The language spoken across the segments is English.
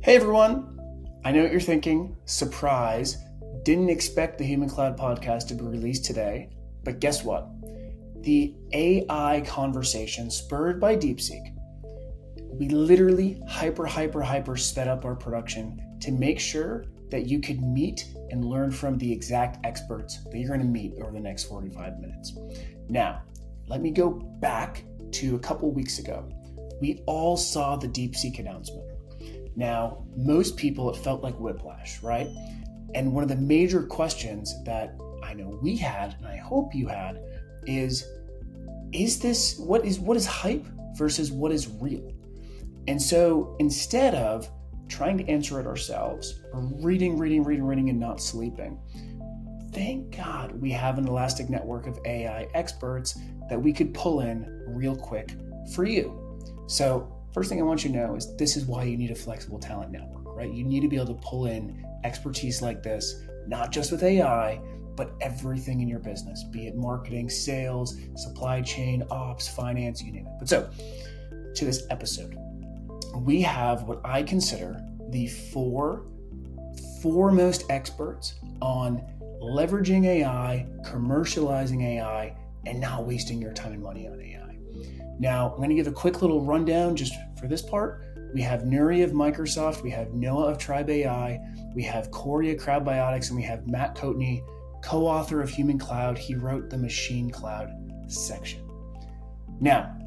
Hey everyone! I know what you're thinking. Surprise. Didn't expect the Human Cloud podcast to be released today, but guess what? The AI conversation spurred by DeepSeek. We literally hyper sped up our production to make sure that you could meet and learn from the exact experts that you're going to meet over the next 45 minutes. Now, let me go back to a couple weeks ago. We all saw the DeepSeek announcement. Now, most people, it felt like whiplash, right? And one of the major questions that I know we had, and I hope you had, is this, what is hype versus what is real? And so instead of trying to answer it ourselves, or reading and not sleeping, thank God we have an elastic network of AI experts that we could pull in real quick for you. So first thing I want you to know is this is why you need a flexible talent network, right? You need to be able to pull in expertise like this, not just with AI, but everything in your business, be it marketing, sales, supply chain, ops, finance, you name it. But so, to this episode, we have what I consider the four foremost experts on leveraging AI, commercializing AI, and not wasting your time and money on AI. Now, I'm going to give a quick little rundown just for this part. We have Nuri of Microsoft, we have Noah of Tribe AI, we have Corey of Crowdbiotics, and we have Matt Coatney, co-author of Human Cloud. He wrote the Machine Cloud section. Now,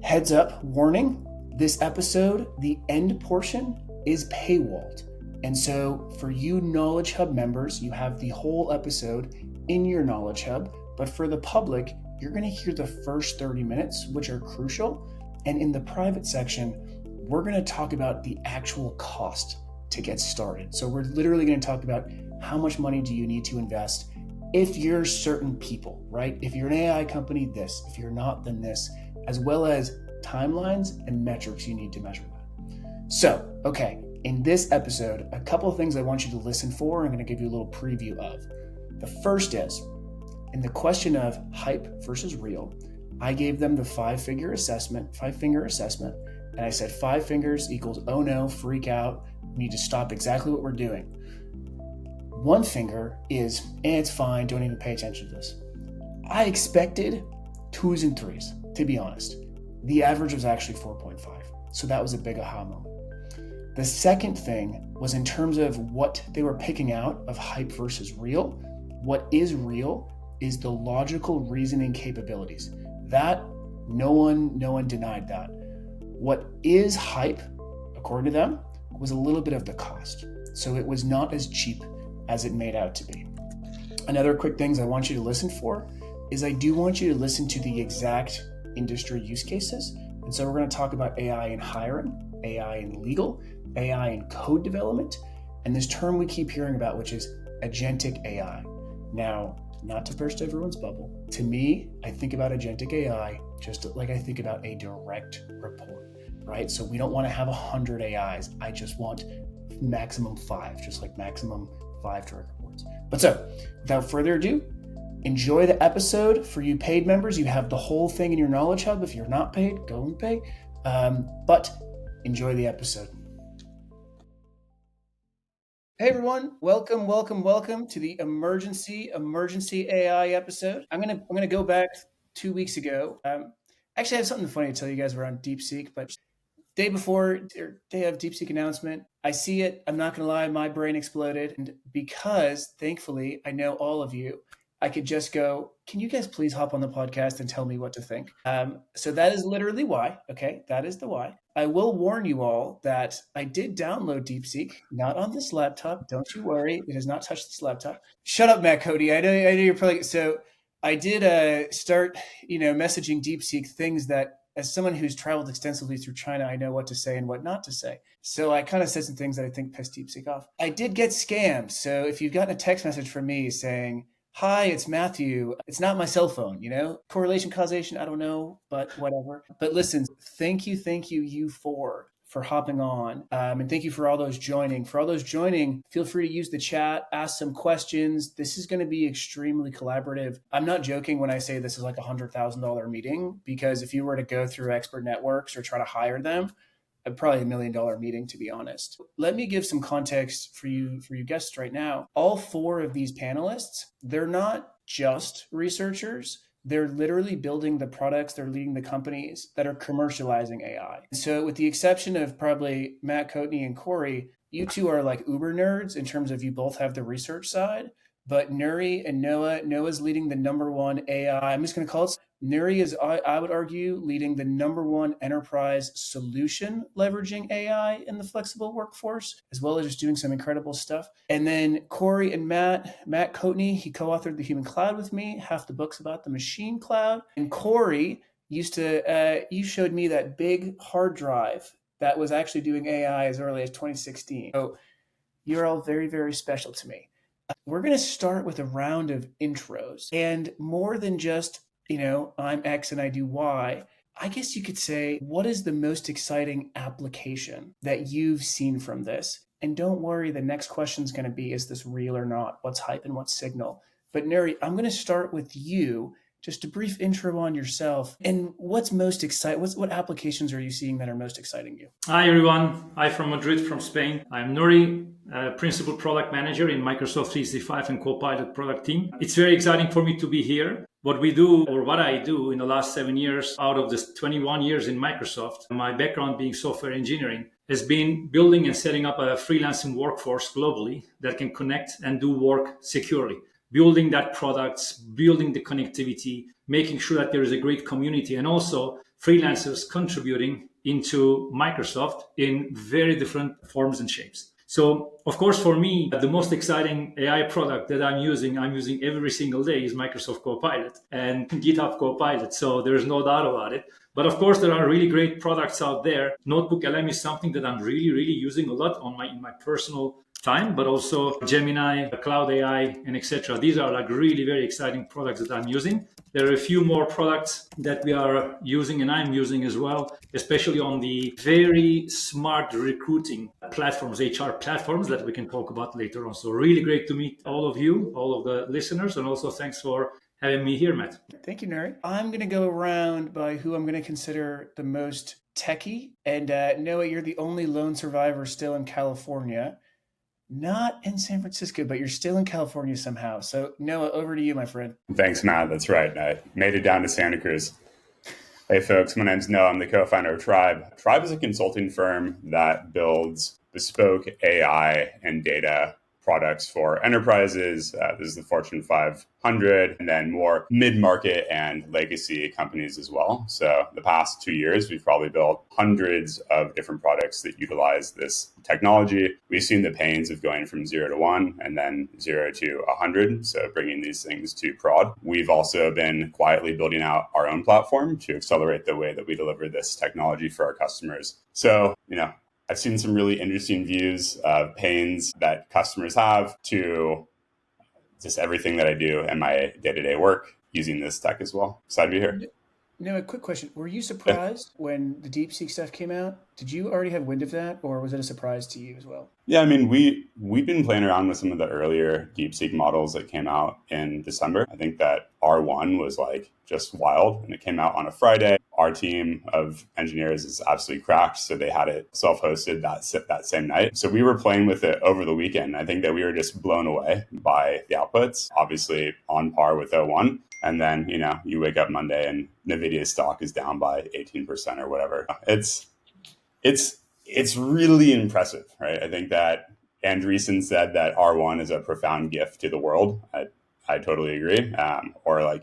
heads up, warning, this episode, the end portion is paywalled. And so for you Knowledge Hub members, you have the whole episode in your Knowledge Hub, but for the public, you're going to hear the first 30 minutes, which are crucial. And in the private section, we're going to talk about the actual cost to get started. So we're literally going to talk about how much money do you need to invest if you're certain people, right? If you're an AI company, this. If you're not, then this, as well as timelines and metrics you need to measure that. So, okay, in this episode, a couple of things I want you to listen for. I'm going to give you a little preview of. The first is, in the question of hype versus real, I gave them the five-finger assessment, and I said 5 fingers equals, oh no, freak out, we need to stop exactly what we're doing. 1 finger is, it's fine, don't even pay attention to this. I expected 2s and 3s, to be honest. The average was actually 4.5, so that was a big aha moment. The second thing was in terms of what they were picking out of hype versus real. What is real is the logical reasoning capabilities. That, no one denied that. What is hype, according to them, was a little bit of the cost. So it was not as cheap as it made out to be. Another quick things I want you to listen for is I do want you to listen to the exact industry use cases. And so we're going to talk about AI in hiring, AI in legal, AI in code development, and this term we keep hearing about, which is agentic AI. Now, not to burst everyone's bubble, to me, I think about agentic AI just like I think about a direct report, right? So we don't want to have 100 AIs. I just want maximum 5, just like maximum 5 direct reports. But so, without further ado, enjoy the episode. For you paid members, you have the whole thing in your Knowledge Hub. If you're not paid, go and pay. But enjoy the episode. Hey everyone, welcome to the emergency AI episode. I'm gonna go back 2 weeks ago. Actually, I have something funny to tell you guys around DeepSeek, but day of DeepSeek announcement, I see it. I'm not gonna lie, my brain exploded, and because thankfully I know all of you, I could just go, can you guys please hop on the podcast and tell me what to think? So that is literally why. Okay, that is the why. I will warn you all that I did download DeepSeek, not on this laptop. Don't you worry, it has not touched this laptop. Shut up, Matt Cody. I know you're probably so. I did start, messaging DeepSeek things that, as someone who's traveled extensively through China, I know what to say and what not to say. So I kind of said some things that I think pissed DeepSeek off. I did get scammed. So if you've gotten a text message from me saying, hi, it's Matthew. It's not my cell phone, Correlation, causation, I don't know, but whatever. But listen, thank you, you for hopping on. And thank you for all those joining. For all those joining, feel free to use the chat, ask some questions. This is going to be extremely collaborative. I'm not joking when I say this is like $100,000 meeting, because if you were to go through expert networks or try to hire them, probably $1 million meeting, to be honest. Let me give some context for you guests right now. All 4 of these panelists, they're not just researchers. They're literally building the products, they're leading the companies that are commercializing AI. So with the exception of probably Matt Coatney and Corey, you two are like uber nerds in terms of you both have the research side. But Nuri and Noah's leading the #1 AI. I'm just going to call it. Nuri is, I would argue, leading the #1 enterprise solution leveraging AI in the flexible workforce, as well as just doing some incredible stuff. And then Corey and Matt Coatney, he co-authored The Human Cloud with me, half the book's about the machine cloud. And Corey you showed me that big hard drive that was actually doing AI as early as 2016. So you're all very, very special to me. We're going to start with a round of intros, and more than just, I'm X and I do Y. I guess you could say, what is the most exciting application that you've seen from this? And don't worry, the next question is going to be, is this real or not? What's hype and what's signal? But Nuri, I'm going to start with you. Just a brief intro on yourself and what's most exciting. What applications are you seeing that are most exciting you? Hi, everyone. I'm from Madrid, from Spain. I'm Nuri, Principal Product Manager in Microsoft 365 and Copilot product team. It's very exciting for me to be here. What we do, or what I do in the last 7 years out of this 21 years in Microsoft, my background being software engineering, has been building and setting up a freelancing workforce globally that can connect and do work securely. Building that products, building the connectivity, making sure that there is a great community, and also freelancers contributing into Microsoft in very different forms and shapes. So, of course, for me, the most exciting AI product that I'm using every single day is Microsoft Copilot and GitHub Copilot. So there's no doubt about it. But of course, there are really great products out there. Notebook LM is something that I'm really, really using a lot in my personal time, but also Gemini, Cloud AI, and etc. These are like really very exciting products that I'm using. There are a few more products that we are using and I'm using as well, especially on the very smart recruiting platforms, HR platforms that we can talk about later on. So really great to meet all of you, all of the listeners, and also thanks for having me here, Matt. Thank you, Nuri. I'm going to go around by who I'm going to consider the most techie. And Noah, you're the only lone survivor still in California. Not in San Francisco, but you're still in California somehow. So Noah, over to you, my friend. Thanks, Matt. That's right. I made it down to Santa Cruz. Hey, folks. My name's Noah. I'm the co-founder of Tribe. Tribe is a consulting firm that builds bespoke AI and data products for enterprises. This is the Fortune 500, and then more mid-market and legacy companies as well. So the past 2 years, we've probably built hundreds of different products that utilize this technology. We've seen the pains of going from 0 to 1 and then 0 to 100. So bringing these things to prod. We've also been quietly building out our own platform to accelerate the way that we deliver this technology for our customers. So, I've seen some really interesting views of pains that customers have to just everything that I do in my day-to-day work using this tech as well. Excited to be here. Now, a quick question. Were you surprised when the DeepSeek stuff came out? Did you already have wind of that, or was it a surprise to you as well? Yeah, we've been playing around with some of the earlier DeepSeek models that came out in December. I think that R1 was just wild, and it came out on a Friday. Our team of engineers is absolutely cracked, so they had it self-hosted that same night. So we were playing with it over the weekend. I think that we were just blown away by the outputs, obviously on par with O1. And then, you wake up Monday and NVIDIA's stock is down by 18% or whatever. It's really impressive, right? I think that Andreessen said that R1 is a profound gift to the world. I totally agree. Or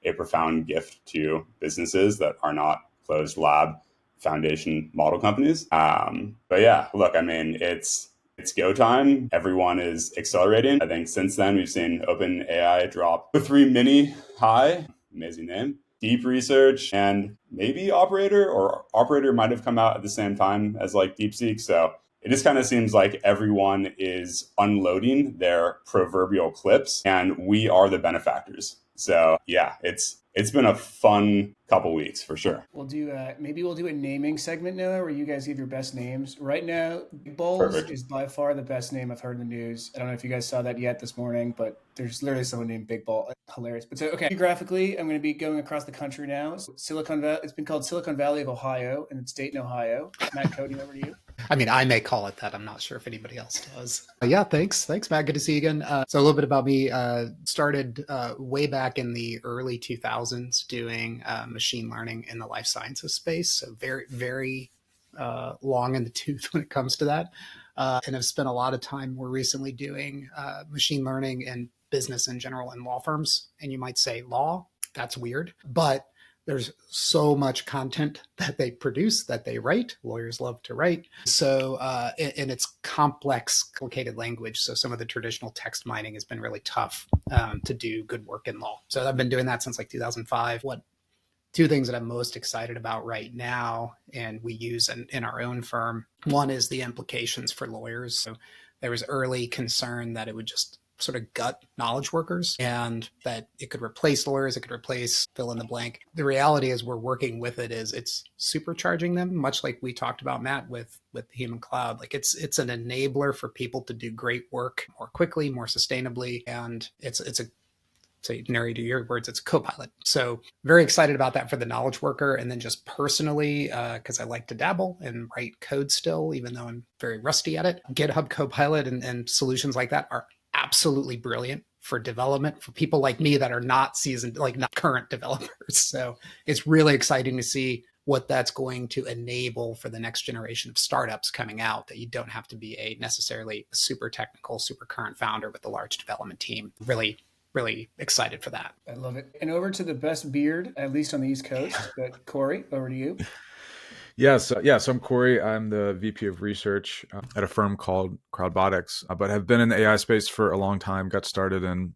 a profound gift to businesses that are not closed lab foundation model companies. But yeah, look, it's go time. Everyone is accelerating. I think since then we've seen OpenAI drop the 3 mini high, amazing name, Deep Research, and maybe Operator might have come out at the same time as DeepSeek. So it just kind of seems like everyone is unloading their proverbial clips and we are the benefactors. So yeah, it's been a fun couple weeks for sure. We'll do maybe we'll do a naming segment now where you guys give your best names. Right now, Big Balls Perfect. is by far the best name I've heard in the news. I don't know if you guys saw that yet this morning, but there's literally someone named Big Ball. Hilarious. But so okay, geographically, I'm going to be going across the country now. Silicon Valley. It's been called Silicon Valley of Ohio, and it's Dayton, Ohio. Matt Cody, over to you. I mean, I may call it that. I'm not sure if anybody else does. Yeah, thanks. Thanks, Matt. Good to see you again. So a little bit about me. Started way back in the early 2000s doing machine learning in the life sciences space. So very, very long in the tooth when it comes to that. And I've spent a lot of time more recently doing machine learning in business in general in law firms. And you might say, law, that's weird. But there's so much content that they produce, that they write. Lawyers love to write. So, and it's complex, complicated language. So some of the traditional text mining has been really tough to do good work in law. So I've been doing that since like 2005. Two things that I'm most excited about right now, and we use in our own firm. One is the implications for lawyers. So there was early concern that it would just sort of gut knowledge workers and that it could replace lawyers, it could replace fill in the blank. The reality is we're working with it is it's supercharging them, much like we talked about, Matt, with the human cloud. Like it's an enabler for people to do great work more quickly, more sustainably. And it's a, say, Neri, to your words, it's a co-pilot. So very excited about that for the knowledge worker. And then just personally, because I like to dabble and write code still, even though I'm very rusty at it, GitHub Copilot and solutions like that are absolutely brilliant for development for people like me that are not seasoned, like not current developers. So it's really exciting to see what that's going to enable for the next generation of startups coming out, that you don't have to be a necessarily super technical, super current founder with a large development team. Really excited for that. I love it. And over to the best beard, at least on the East Coast. But Corey, over to you. So I'm Corey. I'm the VP of Research at a firm called Crowdbotics, but have been in the AI space for a long time. Got started in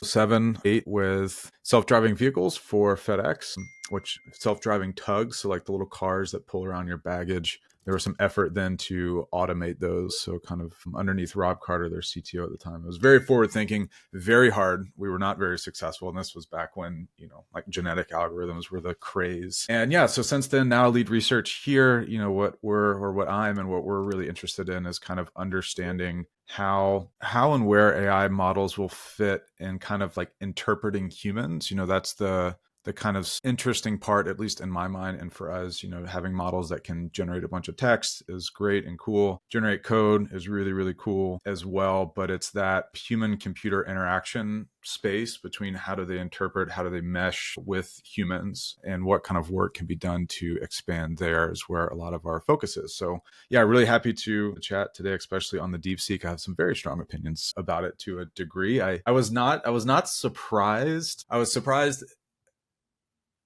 2007-2008 with self-driving vehicles for FedEx, which self-driving tugs, so like the little cars that pull around your baggage. There was some effort then to automate those. So kind of underneath Rob Carter, their CTO at the time. It was very forward thinking, very hard. We were not very successful. And this was back when, like genetic algorithms were the craze. And yeah, so since then, now I lead research here. What I'm and what we're really interested in is kind of understanding how and where AI models will fit in kind of like interpreting humans. That's the kind of interesting part, at least in my mind. And for us, having models that can generate a bunch of text is great and cool. Generate code is really, really cool as well. But it's that human computer interaction space between how do they interpret, how do they mesh with humans, and what kind of work can be done to expand there is where a lot of our focus is. So yeah, really happy to chat today, especially on the DeepSeek. I have some very strong opinions about it to a degree. I was not surprised. I was surprised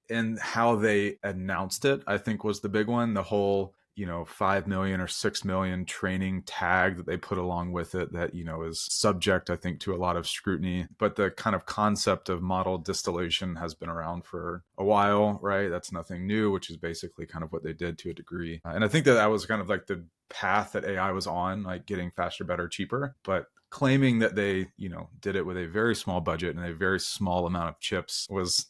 in how they announced it, I think was the big one. The whole, 5 million or 6 million training tag that they put along with it that, is subject, I think, to a lot of scrutiny. But the kind of concept of model distillation has been around for a while, right? That's nothing new, which is basically kind of what they did to a degree. And I think that was kind of like the path that AI was on, like getting faster, better, cheaper. But claiming that they, did it with a very small budget and a very small amount of chips was,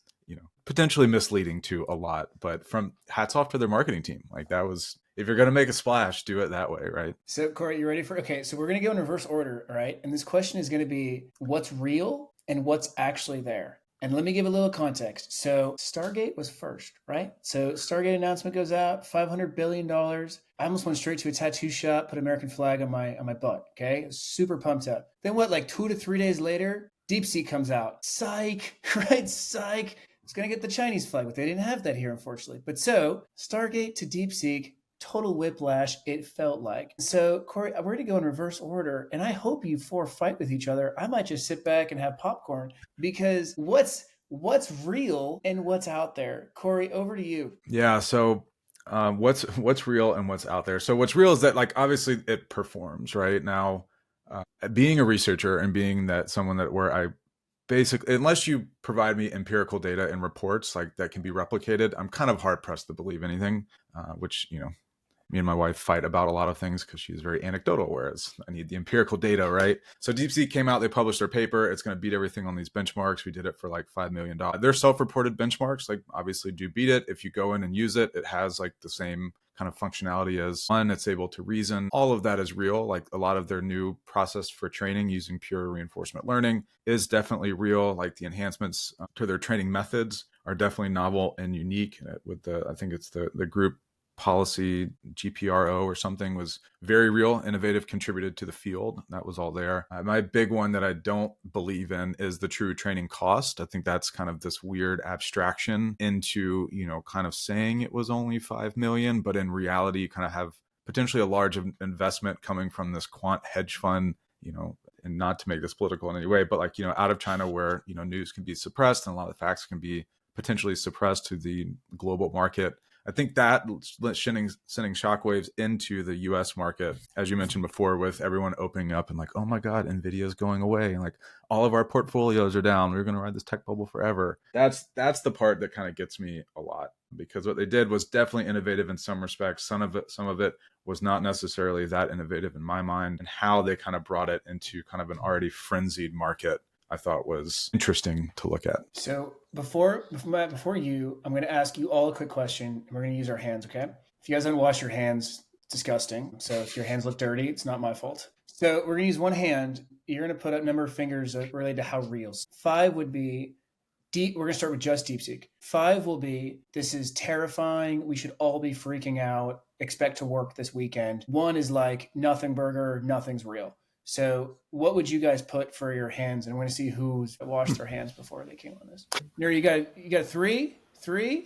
potentially misleading to a lot. But from hats off to their marketing team. Like that was, if you're going to make a splash, do it that way, right? So Corey, you ready for, okay, so we're going to go in reverse order, all right? And this question is going to be what's real and what's actually there. And let me give a little context. So Stargate was first, right? So Stargate announcement goes out, $500 billion. I almost went straight to a tattoo shop, put American flag on my butt, okay? Super pumped up. Then 2 to 3 days later, DeepSeek comes out. Psych, right? Psych. It's going to get the Chinese flag, but they didn't have that here, unfortunately. But so Stargate to DeepSeek, total whiplash, it felt like. So Corey, we're going to go in reverse order, and I hope you four fight with each other. I might just sit back and have popcorn, because what's real and what's out there? Corey, over to you. Yeah. So what's real and what's out there? So what's real is that, like, obviously it performs right now. Being a researcher and being that someone that where I basically, unless you provide me empirical data and reports like that can be replicated, I'm kind of hard pressed to believe anything, which, me and my wife fight about a lot of things because she's very anecdotal, whereas I need the empirical data, right? So DeepSeek came out, they published their paper. It's going to beat everything on these benchmarks. We did it for like $5 million. Their self-reported benchmarks, like obviously do beat it. If you go in and use it, it has like the same kind of functionality as one. It's able to reason. All of that is real. Like a lot of their new process for training using pure reinforcement learning is definitely real. Like the enhancements to their training methods are definitely novel and unique. With the, I think it's the group policy GPRO or something was very real, innovative, contributed to the field. That was all there. My big one that I don't believe in is the true training cost. I think that's kind of this weird abstraction into, kind of saying it was only 5 million, but in reality, you kind of have potentially a large investment coming from this quant hedge fund, and not to make this political in any way, but like, out of China where, news can be suppressed and a lot of facts can be potentially suppressed to the global market. I think that sending shockwaves into the US market, as you mentioned before, with everyone opening up and like, oh my God, NVIDIA is going away. And like all of our portfits are down. We're going to ride this tech bubble forever. That's the part that kind of gets me a lot, because what they did was definitely innovative in some respects. Some of it was not necessarily that innovative in my mind, and how they kind of brought it into kind of an already frenzied market, I thought was interesting to look at. So before you, I'm going to ask you all a quick question, and we're going to use our hands, okay? If you guys don't wash your hands, it's disgusting. So if your hands look dirty, it's not my fault. So we're going to use one hand. You're going to put a number of fingers related to how real. 5 would be deep. We're going to start with just DeepSeek. 5 will be, this is terrifying. We should all be freaking out. Expect to work this weekend. 1 is like nothing burger, nothing's real. So what would you guys put for your hands? And I want to see who's washed their hands before they came on this. Nuri, you got 3,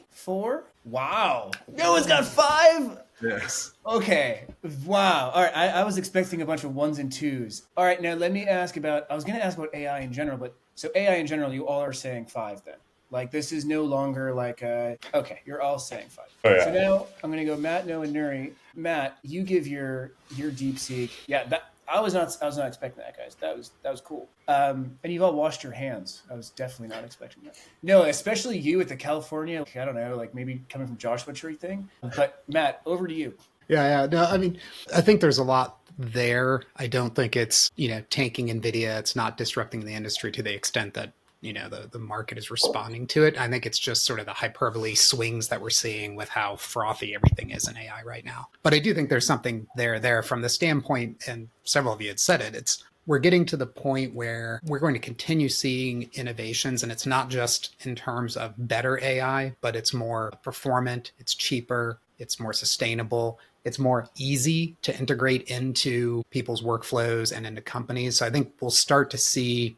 4. Wow. No one's got 5. Yes. Okay. Wow. All right. I was expecting a bunch of 1s and 2s. All right. Now let me ask about, I was going to ask about AI in general, but so AI in general, you all are saying 5 then. Like this is no longer like okay, you're all saying 5. Oh, yeah. So now I'm going to go Matt, Noah, and Nuri. Matt, you give your DeepSeek. Yeah, I was not expecting that, guys. That was cool. And you've all washed your hands. I was definitely not expecting that. No, especially you with the California, I don't know, like maybe coming from Joshua Tree thing. But Matt, over to you. Yeah. No, I mean, I think there's a lot there. I don't think it's, tanking NVIDIA. It's not disrupting the industry to the extent that, the market is responding to it. I think it's just sort of the hyperbole swings that we're seeing with how frothy everything is in AI right now. But I do think there's something there from the standpoint, and several of you had said it, we're getting to the point where we're going to continue seeing innovations, and it's not just in terms of better AI, but it's more performant, it's cheaper, it's more sustainable, it's more easy to integrate into people's workflows and into companies. So I think we'll start to see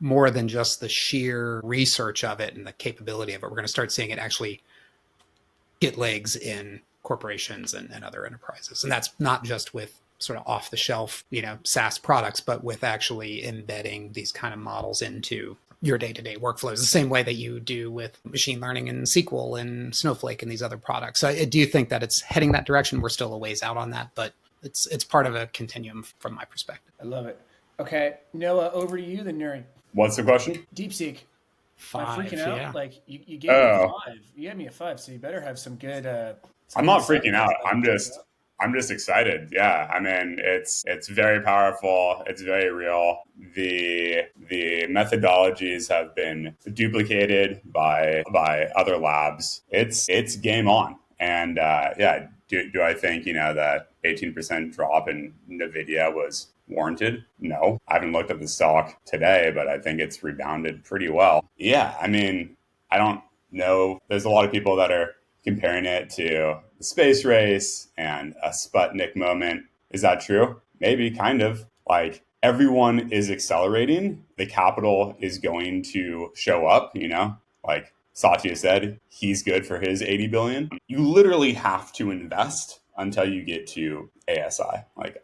more than just the sheer research of it and the capability of it. We're going to start seeing it actually get legs in corporations and other enterprises. And that's not just with sort of off the shelf, SaaS products, but with actually embedding these kind of models into your day-to-day workflows, the same way that you do with machine learning and SQL and Snowflake and these other products. So I do think that it's heading that direction. We're still a ways out on that, but it's part of a continuum from my perspective. I love it. Okay, Noah, over to you, then Nuri. What's the question? DeepSeek. 5, Am I freaking out? yeah. Like you gave me a 5. You gave me a 5, so you better have some good. I'm not freaking out. I'm just excited. Yeah, I mean, it's very powerful. It's very real. The methodologies have been duplicated by other labs. It's game on. And yeah, do I think that 18% drop in NVIDIA was warranted? No. I haven't looked at the stock today, but I think it's rebounded pretty well. Yeah, I mean, I don't know. There's a lot of people that are comparing it to the space race and a Sputnik moment. Is that true? Maybe, kind of. Like, everyone is accelerating. The capital is going to show up, Like Satya said, he's good for his 80 billion. You literally have to invest until you get to ASI. Like,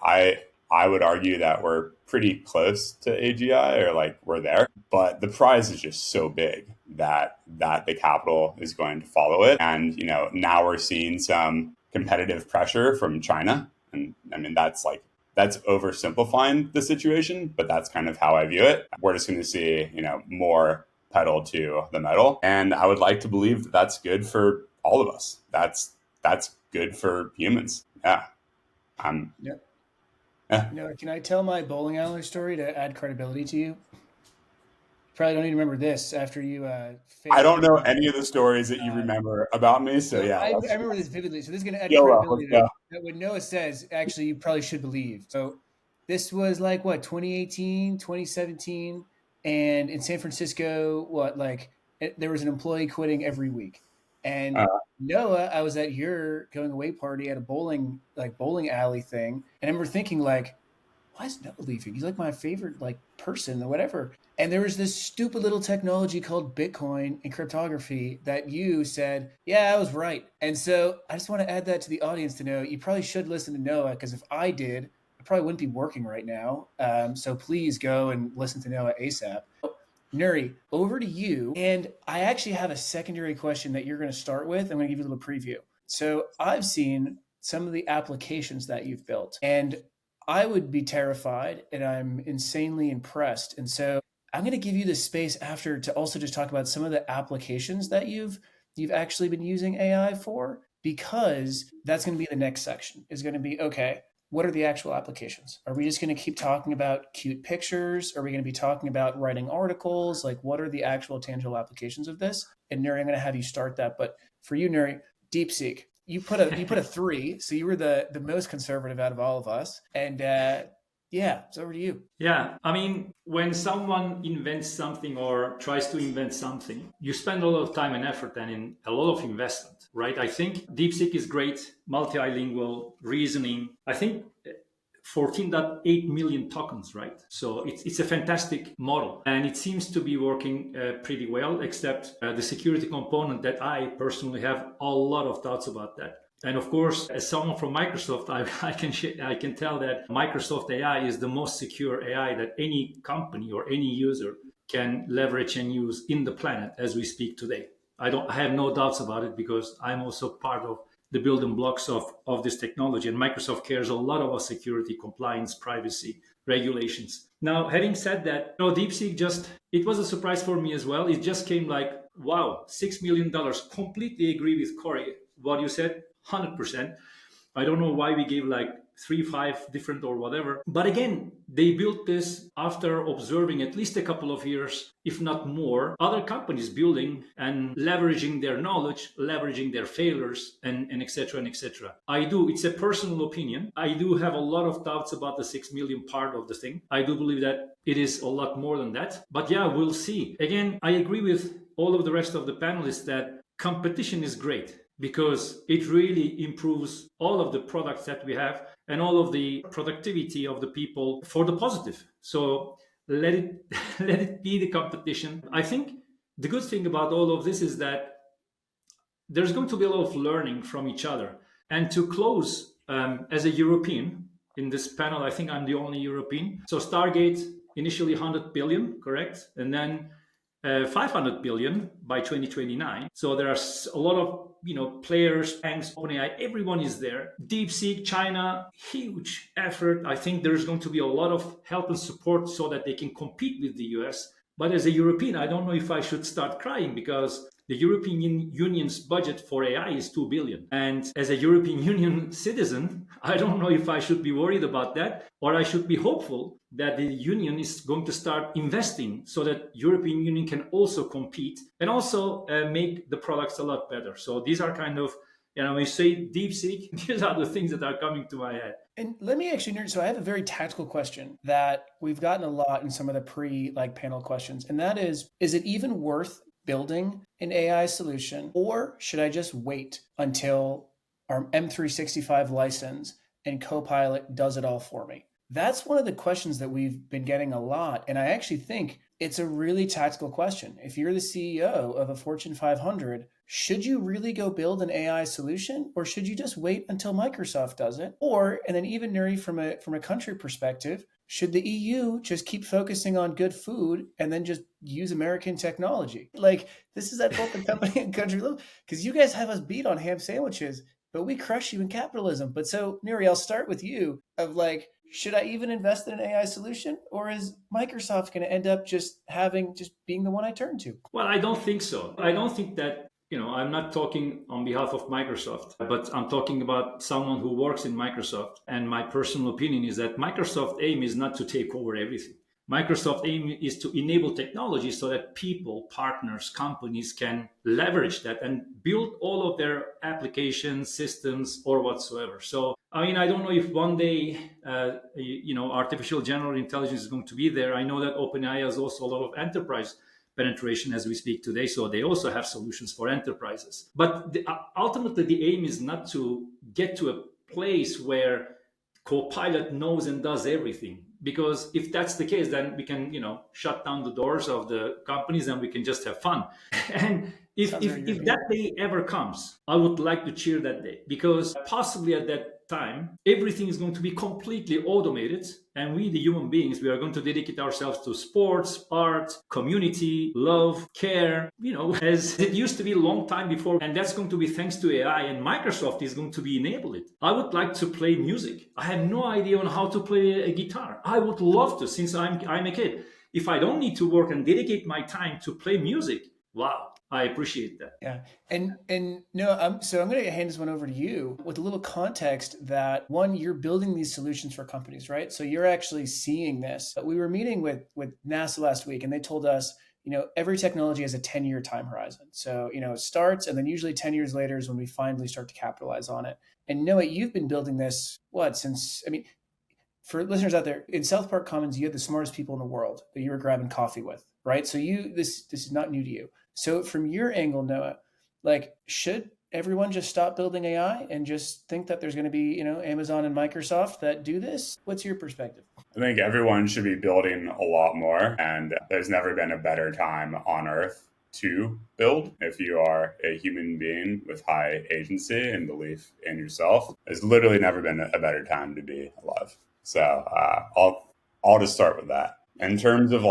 I would argue that we're pretty close to AGI, or like we're there, but the prize is just so big that the capital is going to follow it. And, now we're seeing some competitive pressure from China. And I mean, that's oversimplifying the situation, but that's kind of how I view it. We're just going to see, more pedal to the metal. And I would like to believe that that's good for all of us. That's good for humans. Yeah. Yep. Yeah. Can I tell my bowling alley story to add credibility to you? Probably don't need to remember this after you I failed. don't know any of the stories that you remember about me. So So yeah, I remember this vividly. So this is going to add YOLO, let's credibility to go. that what Noah says, actually, you probably should believe. So this was like what, 2018, 2017. And in San Francisco, there was an employee quitting every week. And Uh, Noah, I was at your going away party at a bowling alley thing. And I remember thinking like, why is Noah leaving? He's like my favorite person or whatever. And there was this stupid little technology called Bitcoin and cryptography that you said, yeah, I was right. And so I just want to add that to the audience to know you probably should listen to Noah, because if I did, I probably wouldn't be working right now. So please go and listen to Noah ASAP. Nuri, over to you. And I actually have a secondary question that you're going to start with. I'm going to give you a little preview. So I've seen some of the applications that you've built, and I would be terrified, and I'm insanely impressed. And so I'm going to give you the space after to also just talk about some of the applications that you've actually been using AI for, because that's going to be the next section. Is going to be, okay, what are the actual applications? Are we just going to keep talking about cute pictures? Are we going to be talking about writing articles? Like, what are the actual tangible applications of this? And Nuri, I'm going to have you start that. But for you, Nuri, DeepSeek, you put a 3, so you were the most conservative out of all of us. And yeah, it's over to you. Yeah, I mean, when someone invents something or tries to invent something, you spend a lot of time and effort and in a lot of investment, right? I think DeepSeek is great, multilingual reasoning. I think 14.8 million tokens, right? So it's a fantastic model, and it seems to be working pretty well, except the security component that I personally have a lot of doubts about that. And of course, as someone from Microsoft, I can tell that Microsoft AI is the most secure AI that any company or any user can leverage and use in the planet as we speak today. I have no doubts about it, because I'm also part of the building blocks of this technology. And Microsoft cares a lot about security, compliance, privacy, regulations. Now, having said that, DeepSeek it was a surprise for me as well. It just came like, wow, $6 million. Completely agree with Corey, what you said, 100%. I don't know why we gave like 3-5 different or whatever. But again, they built this after observing at least a couple of years, if not more, other companies building and leveraging their knowledge, leveraging their failures, and et cetera, and et cetera. It's a personal opinion. I do have a lot of doubts about the 6 million part of the thing. I do believe that it is a lot more than that. But yeah, we'll see. Again, I agree with all of the rest of the panelists that competition is great, because it really improves all of the products that we have and all of the productivity of the people for the positive. So let it let it be the competition. I think the good thing about all of this is that there's going to be a lot of learning from each other. And to close, as a European in this panel, I think I'm the only European. So Stargate initially 100 billion, correct? And then 500 billion by 2029. So there are a lot of players, banks, OpenAI, everyone is there. DeepSeek, China, huge effort. I think there's going to be a lot of help and support so that they can compete with the US. But as a European, I don't know if I should start crying, because the European Union's budget for AI is 2 billion. And as a European Union citizen, I don't know if I should be worried about that, or I should be hopeful that the Union is going to start investing so that European Union can also compete and also make the products a lot better. So these are kind of, when you say DeepSeek, these are the things that are coming to my head. And let me actually, so I have a very tactical question that we've gotten a lot in some of the panel questions. And that is it even worth building an AI solution, or should I just wait until our M365 license and Copilot does it all for me? That's one of the questions that we've been getting a lot. And I actually think it's a really tactical question. If you're the CEO of a Fortune 500, should you really go build an AI solution, or should you just wait until Microsoft does it? Or, and then even Nuri, from a country perspective, should the EU just keep focusing on good food and then just use American technology? Like, this is at both the company and country level, because you guys have us beat on ham sandwiches, but we crush you in capitalism. But so, Nuri, I'll start with you of like, should I even invest in an AI solution, or is Microsoft going to end up just being the one I turn to? Well, I don't think so. I don't think that I'm not talking on behalf of Microsoft, but I'm talking about someone who works in Microsoft. And my personal opinion is that Microsoft aim is not to take over everything. Microsoft aim is to enable technology so that people, partners, companies can leverage that and build all of their applications, systems, or whatsoever. So, I don't know if one day, artificial general intelligence is going to be there. I know that OpenAI has also a lot of enterprise penetration as we speak today. So they also have solutions for enterprises. But ultimately, the aim is not to get to a place where Copilot knows and does everything. Because if that's the case, then we can, shut down the doors of the companies and we can just have fun. And if that day ever comes, I would like to cheer that day, because possibly at that time, everything is going to be completely automated. And we, the human beings, we are going to dedicate ourselves to sports, art, community, love, care, as it used to be a long time before. And that's going to be thanks to AI, and Microsoft is going to be enable it. I would like to play music. I have no idea on how to play a guitar. I would love to, since I'm a kid. If I don't need to work and dedicate my time to play music, wow, I appreciate that. Yeah. And no, so I'm going to hand this one over to you with a little context that, one, you're building these solutions for companies, right? So you're actually seeing this. We were meeting with NASA last week, and they told us, every technology has a 10-year time horizon. So, it starts, and then usually 10 years later is when we finally start to capitalize on it. And Noah, you've been building this, for listeners out there, in South Park Commons, you had the smartest people in the world that you were grabbing coffee with, right? So this is not new to you. So from your angle, Noah, should everyone just stop building AI and just think that there's going to be, Amazon and Microsoft that do this? What's your perspective? I think everyone should be building a lot more, and there's never been a better time on Earth to build. If you are a human being with high agency and belief in yourself, there's literally never been a better time to be alive. So I'll just start with that. In terms of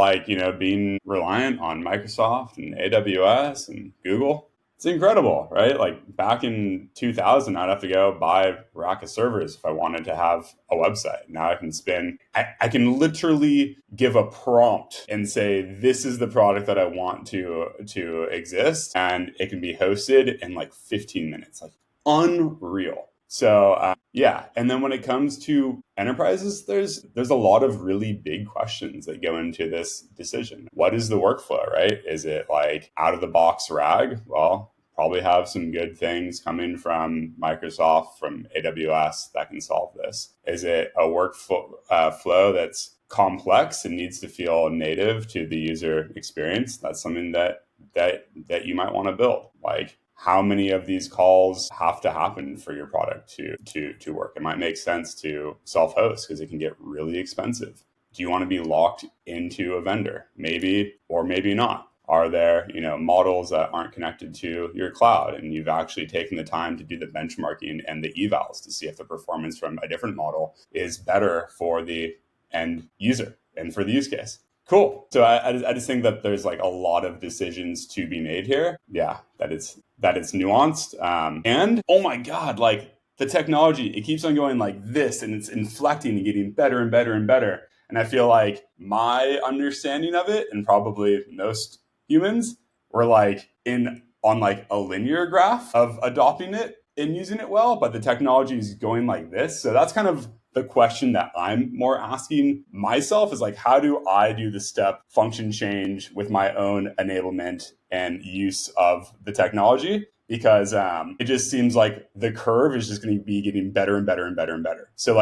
being reliant on Microsoft and AWS and Google, it's incredible, right? Back in 2000, I'd have to go buy a rack of servers if I wanted to have a website. Now I can literally give a prompt and say, this is the product that I want to exist. And it can be hosted in 15 minutes, unreal. So yeah. And then when it comes to enterprises, there's a lot of really big questions that go into this decision. What is the workflow, right? Is it out of the box RAG? Well, probably have some good things coming from Microsoft, from AWS that can solve this. Is it a workflow flow that's complex and needs to feel native to the user experience? That's something that you might want to build. How many of these calls have to happen for your product to work? It might make sense to self-host because it can get really expensive. Do you want to be locked into a vendor? Maybe, or maybe not. Are there, models that aren't connected to your cloud, and you've actually taken the time to do the benchmarking and the evals to see if the performance from a different model is better for the end user and for the use case? Cool. So I just think that there's a lot of decisions to be made here. Yeah, that it's nuanced. And oh my God, the technology, it keeps on going like this, and it's inflecting and getting better and better and better. And I feel like my understanding of it, and probably most humans, were on a linear graph of adopting it and using it well, but the technology is going like this. So that's kind of the question that I'm more asking myself, is how do I do the step function change with my own enablement and use of the technology? Because it just seems like the curve is just going to be getting better and better and better and better. So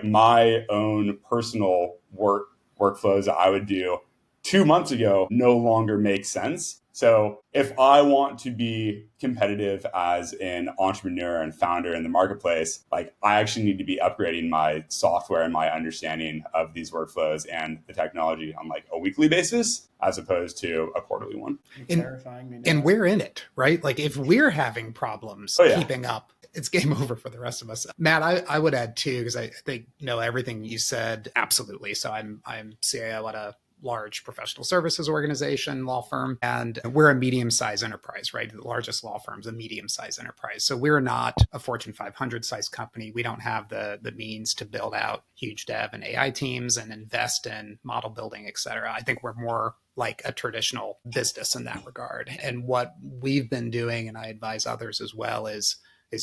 my own personal workflows that I would do 2 months ago no longer make sense. So if I want to be competitive as an entrepreneur and founder in the marketplace, I actually need to be upgrading my software and my understanding of these workflows and the technology on a weekly basis, as opposed to a quarterly one. Terrifying me now. And we're in it, right? If we're having problems keeping up, it's game over for the rest of us. Matt, I would add too, because I think everything you said, absolutely. So I'm CIO at a large professional services organization, law firm, and we're a medium-sized enterprise, right? The largest law firm's a medium-sized enterprise. So we're not a Fortune 500 size company. We don't have the means to build out huge dev and AI teams and invest in model building, et cetera. I think we're more like a traditional business in that regard. And what we've been doing, and I advise others as well, is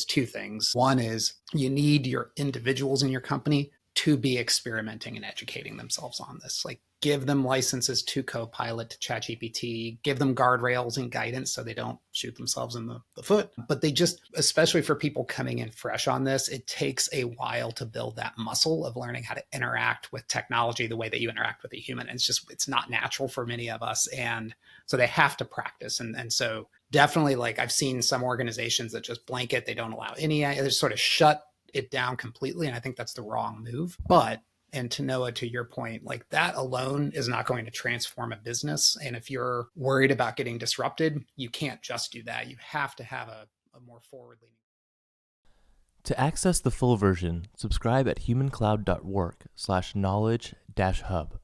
two things. One is you need your individuals in your company to be experimenting and educating themselves on this. Like give them licenses to Copilot, to ChatGPT, give them guardrails and guidance so they don't shoot themselves in the foot. But they just, especially for people coming in fresh on this, it takes a while to build that muscle of learning how to interact with technology the way that you interact with a human. And it's not natural for many of us. And so they have to practice. And so definitely, like I've seen some organizations that just blanket, they don't allow any, they just sort of shut it down completely. And I think that's the wrong move. But, and to Noah, to your point, like that alone is not going to transform a business. And if you're worried about getting disrupted, you can't just do that. You have to have a more forward-leaning. To access the full version, subscribe at humancloud.work/knowledge-hub.